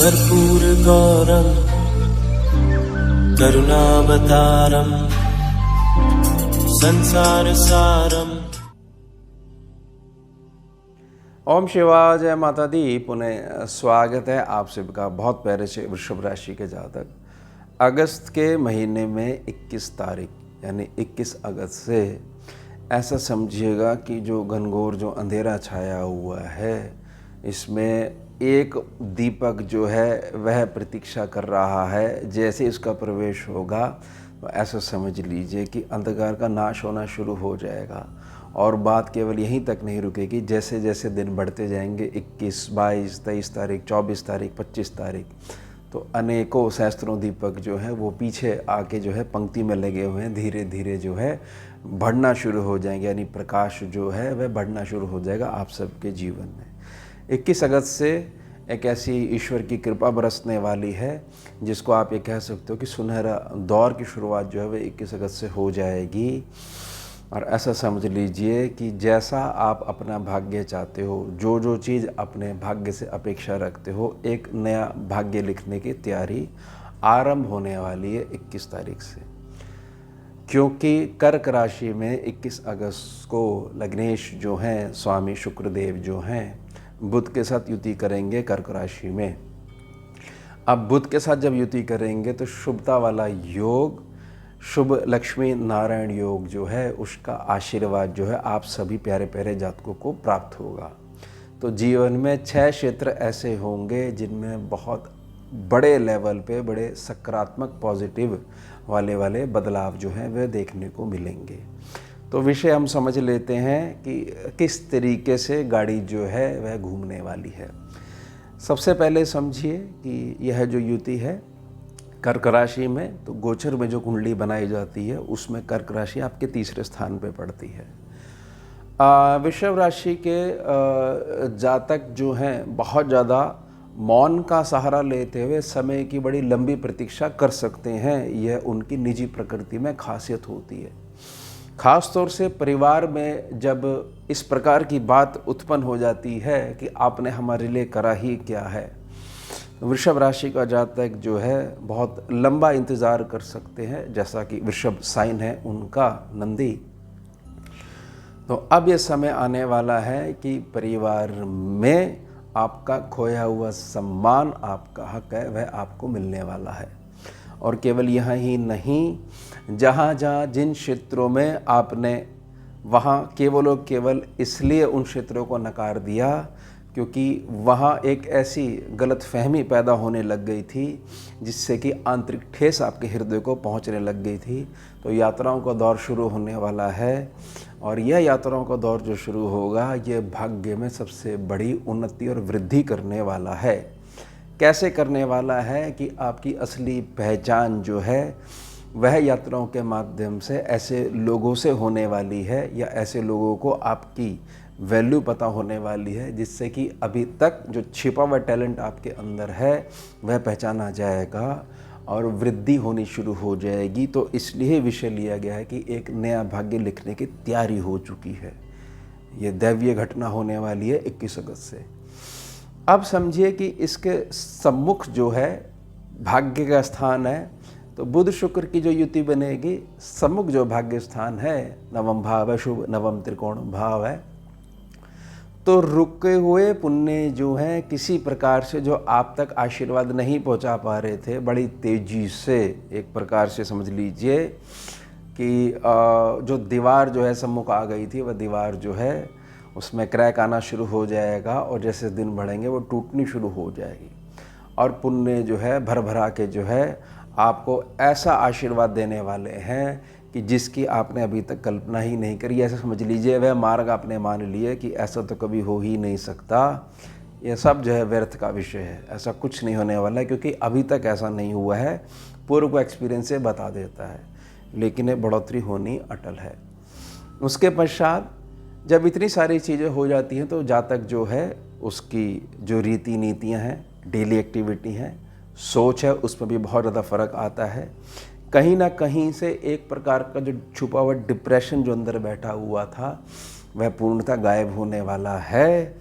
कर्पूरगौरं करुणावतारं संसारसारम्। ओम शिवाय, जय माता दी। पुनः स्वागत है आप सबका बहुत प्यारे से वृषभ राशि के जातक। अगस्त के महीने में 21 तारीख यानी 21 अगस्त से ऐसा समझिएगा कि जो घनघोर जो अंधेरा छाया हुआ है, इसमें एक दीपक जो है वह प्रतीक्षा कर रहा है। जैसे इसका प्रवेश होगा तो ऐसा समझ लीजिए कि अंधकार का नाश होना शुरू हो जाएगा। और बात केवल यहीं तक नहीं रुकेगी, जैसे जैसे दिन बढ़ते जाएंगे 21, 22, 23 तारीख, 24 तारीख, 25 तारीख, तो अनेकों सहस्त्रों दीपक जो है वो पीछे आके जो है पंक्ति में लगे हुए हैं, धीरे धीरे जो है बढ़ना शुरू हो जाएंगे। यानी प्रकाश जो है वह बढ़ना शुरू हो जाएगा आप सबके जीवन में। 21 अगस्त से एक ऐसी ईश्वर की कृपा बरसने वाली है जिसको आप ये कह सकते हो कि सुनहरा दौर की शुरुआत जो है वह 21 अगस्त से हो जाएगी। और ऐसा समझ लीजिए कि जैसा आप अपना भाग्य चाहते हो, जो जो चीज़ अपने भाग्य से अपेक्षा रखते हो, एक नया भाग्य लिखने की तैयारी आरंभ होने वाली है 21 तारीख से। क्योंकि कर्क राशि में 21 अगस्त को लग्नेश जो हैं, स्वामी शुक्रदेव जो हैं, बुध के साथ युति करेंगे कर्क राशि में। अब बुध के साथ जब युति करेंगे तो शुभता वाला योग, शुभ लक्ष्मी नारायण योग जो है, उसका आशीर्वाद जो है आप सभी प्यारे प्यारे जातकों को प्राप्त होगा। तो जीवन में 6 क्षेत्र ऐसे होंगे जिनमें बहुत बड़े लेवल पे बड़े सकारात्मक पॉजिटिव वाले बदलाव जो हैं वह देखने को मिलेंगे। तो विषय हम समझ लेते हैं कि किस तरीके से गाड़ी जो है वह घूमने वाली है। सबसे पहले समझिए कि यह जो युति है कर्क राशि में, तो गोचर में जो कुंडली बनाई जाती है उसमें कर्क राशि आपके तीसरे स्थान पे पड़ती है। वृषभ राशि के जातक जो हैं बहुत ज़्यादा मौन का सहारा लेते हुए समय की बड़ी लंबी प्रतीक्षा कर सकते हैं। यह उनकी निजी प्रकृति में खासियत होती है। ख़ास तौर से परिवार में जब इस प्रकार की बात उत्पन्न हो जाती है कि आपने हमारे लिए करा ही क्या है, वृषभ राशि का जातक जो है बहुत लंबा इंतज़ार कर सकते हैं। जैसा कि वृषभ साइन है उनका नंदी। तो अब ये समय आने वाला है कि परिवार में आपका खोया हुआ सम्मान, आपका हक है, वह आपको मिलने वाला है। और केवल यहाँ ही नहीं, जहाँ जहाँ जिन क्षेत्रों में आपने वहाँ केवल और केवल इसलिए उन क्षेत्रों को नकार दिया क्योंकि वहाँ एक ऐसी गलत फहमी पैदा होने लग गई थी जिससे कि आंतरिक ठेस आपके हृदय को पहुँचने लग गई थी। तो यात्राओं का दौर शुरू होने वाला है। और यह यात्राओं का दौर जो शुरू होगा, ये भाग्य में सबसे बड़ी उन्नति और वृद्धि करने वाला है। कैसे करने वाला है कि आपकी असली पहचान जो है वह यात्राओं के माध्यम से ऐसे लोगों से होने वाली है, या ऐसे लोगों को आपकी वैल्यू पता होने वाली है जिससे कि अभी तक जो छिपा हुआ टैलेंट आपके अंदर है वह पहचाना जाएगा और वृद्धि होनी शुरू हो जाएगी। तो इसलिए विषय लिया गया है कि एक नया भाग्य लिखने की तैयारी हो चुकी है। ये दैवीय घटना होने वाली है 21 अगस्त से। अब समझिए कि इसके सम्मुख जो है भाग्य का स्थान है, तो बुध शुक्र की जो युति बनेगी, सम्मुख जो भाग्य स्थान है नवम भाव है, शुभ नवम त्रिकोण भाव है। तो रुके हुए पुण्य जो हैं, किसी प्रकार से जो आप तक आशीर्वाद नहीं पहुंचा पा रहे थे, बड़ी तेजी से एक प्रकार से समझ लीजिए कि जो दीवार जो है सम्मुख आ गई थी, वह दीवार जो है उसमें क्रैक आना शुरू हो जाएगा और जैसे दिन बढ़ेंगे वो टूटनी शुरू हो जाएगी। और पुण्य जो है भर भरा के जो है आपको ऐसा आशीर्वाद देने वाले हैं कि जिसकी आपने अभी तक कल्पना ही नहीं करी। ऐसा समझ लीजिए वह मार्ग आपने मान लिए कि ऐसा तो कभी हो ही नहीं सकता, ये सब जो है व्यर्थ का विषय है, ऐसा कुछ नहीं होने वाला है, क्योंकि अभी तक ऐसा नहीं हुआ है। पूर्व को एक्सपीरियंस से बता देता है, लेकिन ये बढ़ोतरी होनी अटल है। उसके पश्चात जब इतनी सारी चीज़ें हो जाती हैं तो जातक जो है उसकी जो रीति नीतियाँ हैं, डेली एक्टिविटी हैं, सोच है, उसमें भी बहुत ज़्यादा फ़र्क आता है। कहीं ना कहीं से एक प्रकार का जो छुपा हुआ डिप्रेशन जो अंदर बैठा हुआ था वह पूर्णतः गायब होने वाला है।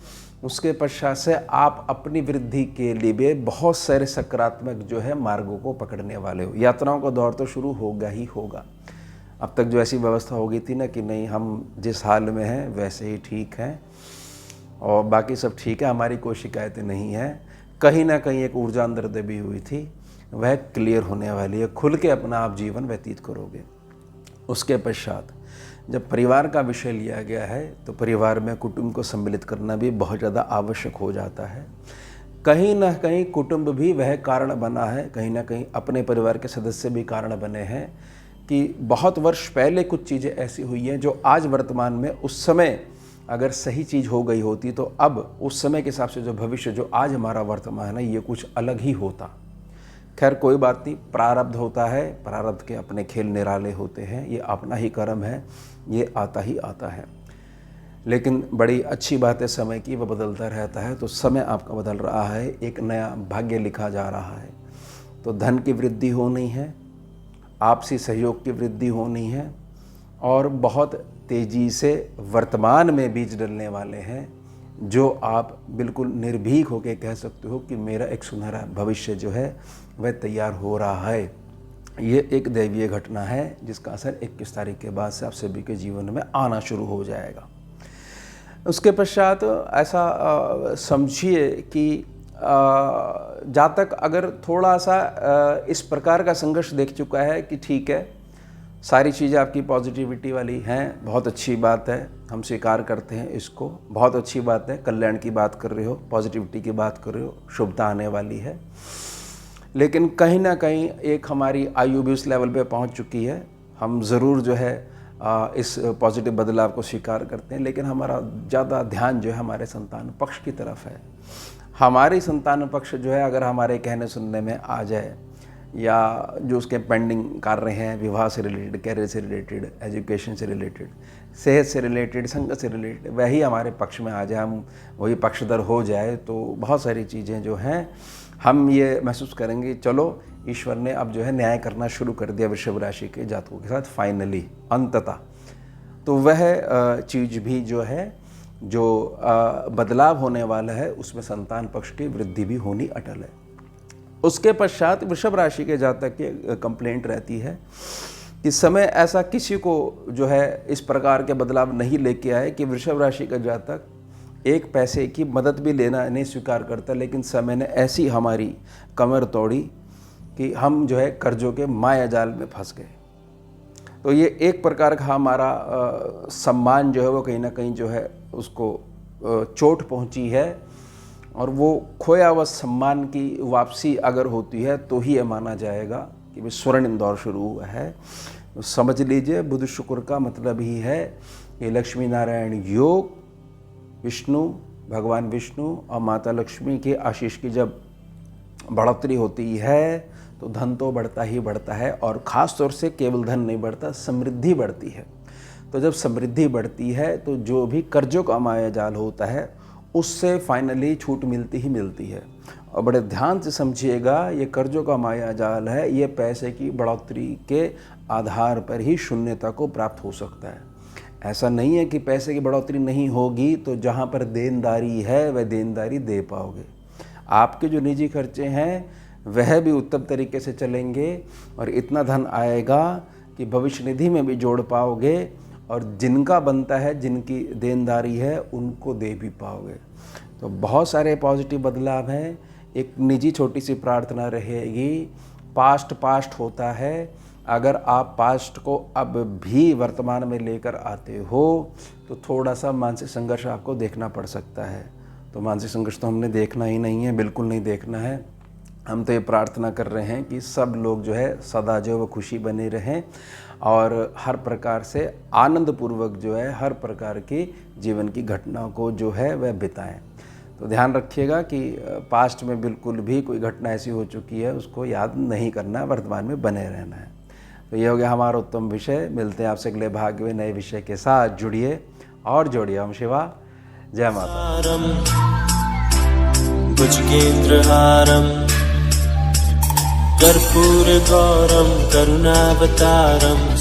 उसके पश्चात से आप अपनी वृद्धि के लिए बहुत सारे सकारात्मक जो है मार्गों को पकड़ने वाले हो। यात्राओं का दौर तो शुरू होगा ही होगा। अब तक जो ऐसी व्यवस्था हो गई थी ना कि नहीं, हम जिस हाल में हैं वैसे ही ठीक हैं और बाकी सब ठीक है, हमारी कोई शिकायतें नहीं है, कहीं ना कहीं एक ऊर्जा अंदर दबी हुई थी, वह क्लियर होने वाली है। खुल के अपना आप जीवन व्यतीत करोगे। उसके पश्चात जब परिवार का विषय लिया गया है तो परिवार में कुटुंब को सम्मिलित करना भी बहुत ज़्यादा आवश्यक हो जाता है। कहीं ना कहीं कुटुंब भी वह कारण बना है, कहीं ना कहीं अपने परिवार के सदस्य भी कारण बने हैं कि बहुत वर्ष पहले कुछ चीज़ें ऐसी हुई हैं जो आज वर्तमान में उस समय अगर सही चीज़ हो गई होती तो अब उस समय के हिसाब से जो भविष्य जो आज हमारा वर्तमान है ये कुछ अलग ही होता। खैर कोई बात नहीं, प्रारब्ध होता है, प्रारब्ध के अपने खेल निराले होते हैं, ये अपना ही कर्म है, ये आता ही आता है। लेकिन बड़ी अच्छी बात है समय की, वह बदलता रहता है। तो समय आपका बदल रहा है, एक नया भाग्य लिखा जा रहा है। तो धन की वृद्धि होनी है, आपसी सहयोग की वृद्धि होनी है और बहुत तेज़ी से वर्तमान में बीज डलने वाले हैं जो आप बिल्कुल निर्भीक होकर कह सकते हो कि मेरा एक सुनहरा भविष्य जो है वह तैयार हो रहा है। ये एक दैवीय घटना है जिसका असर 21 तारीख के बाद से आप सभी के जीवन में आना शुरू हो जाएगा। उसके पश्चात ऐसा समझिए कि जातक अगर थोड़ा सा इस प्रकार का संघर्ष देख चुका है कि ठीक है, सारी चीज़ें आपकी पॉजिटिविटी वाली हैं, बहुत अच्छी बात है, हम स्वीकार करते हैं इसको, बहुत अच्छी बात है, कल्याण की बात कर रहे हो, पॉजिटिविटी की बात कर रहे हो, शुभता आने वाली है। लेकिन कहीं ना कहीं एक हमारी आयु भी उस लेवल पे पहुंच चुकी है, हम ज़रूर जो है इस पॉजिटिव बदलाव को स्वीकार करते हैं, लेकिन हमारा ज़्यादा ध्यान जो है हमारे संतान पक्ष की तरफ है। हमारी संतान पक्ष जो है अगर हमारे कहने सुनने में आ जाए या जो उसके पेंडिंग कार्य हैं, विवाह से रिलेटेड, कैरियर से रिलेटेड, एजुकेशन से रिलेटेड, सेहत से रिलेटेड, संगत से रिलेटेड, वही हमारे पक्ष में आ जाए, हम वही पक्षधर हो जाए तो बहुत सारी चीज़ें जो हैं हम ये महसूस करेंगे चलो ईश्वर ने अब जो है न्याय करना शुरू कर दिया वृषभ राशि के जातकों के साथ फाइनली, अंततः। तो वह चीज़ भी जो है जो बदलाव होने वाला है उसमें संतान पक्ष की वृद्धि भी होनी अटल है। उसके पश्चात वृषभ राशि के जातक की कंप्लेंट रहती है कि समय ऐसा किसी को जो है इस प्रकार के बदलाव नहीं लेके आए कि वृषभ राशि का जातक एक पैसे की मदद भी लेना नहीं स्वीकार करता, लेकिन समय ने ऐसी हमारी कमर तोड़ी कि हम जो है कर्जों के माया जाल में फंस गए। तो ये एक प्रकार का हमारा सम्मान जो है वो कहीं ना कहीं जो है उसको चोट पहुंची है और वो खोया हुआ सम्मान की वापसी अगर होती है तो ही ये माना जाएगा कि भाई स्वर्ण इंदौर शुरू हुआ है। तो समझ लीजिए बुध शुक्र का मतलब ही है कि लक्ष्मी नारायण योग, विष्णु, भगवान विष्णु और माता लक्ष्मी के आशीष की जब बढ़ोतरी होती है तो धन तो बढ़ता ही बढ़ता है और ख़ास तौर से केवल धन नहीं बढ़ता, समृद्धि बढ़ती है। तो जब समृद्धि बढ़ती है तो जो भी कर्जों का माया जाल होता है उससे फाइनली छूट मिलती ही मिलती है। और बड़े ध्यान से समझिएगा, ये कर्जों का माया जाल है, ये पैसे की बढ़ोतरी के आधार पर ही शून्यता को प्राप्त हो सकता है। ऐसा नहीं है कि पैसे की बढ़ोतरी नहीं होगी तो जहाँ पर देनदारी है वह देनदारी दे पाओगे। आपके जो निजी खर्चे हैं वह भी उत्तम तरीके से चलेंगे और इतना धन आएगा कि भविष्य निधि में भी जोड़ पाओगे और जिनका बनता है, जिनकी देनदारी है, उनको दे भी पाओगे। तो बहुत सारे पॉजिटिव बदलाव हैं। एक निजी छोटी सी प्रार्थना रहेगी, पास्ट होता है, अगर आप पास्ट को अब भी वर्तमान में लेकर आते हो तो थोड़ा सा मानसिक संघर्ष आपको देखना पड़ सकता है। तो मानसिक संघर्ष तो हमने देखना ही नहीं है, बिल्कुल नहीं देखना है। हम तो ये प्रार्थना कर रहे हैं कि सब लोग जो है सदा जो वो खुशी बने रहें और हर प्रकार से आनंदपूर्वक जो है हर प्रकार की जीवन की घटनाओं को जो है वह बिताएं। तो ध्यान रखिएगा कि पास्ट में बिल्कुल भी कोई घटना ऐसी हो चुकी है उसको याद नहीं करना, वर्तमान में बने रहना है। तो ये हो गया हमारा उत्तम विषय। मिलते हैं आपसे अगले भाग में नए विषय के साथ। जुड़िए और जोड़िए। ओम शिवा, जय माता। भुजगेन्द्रहारम् कर्पूरगौरं करुणावतारं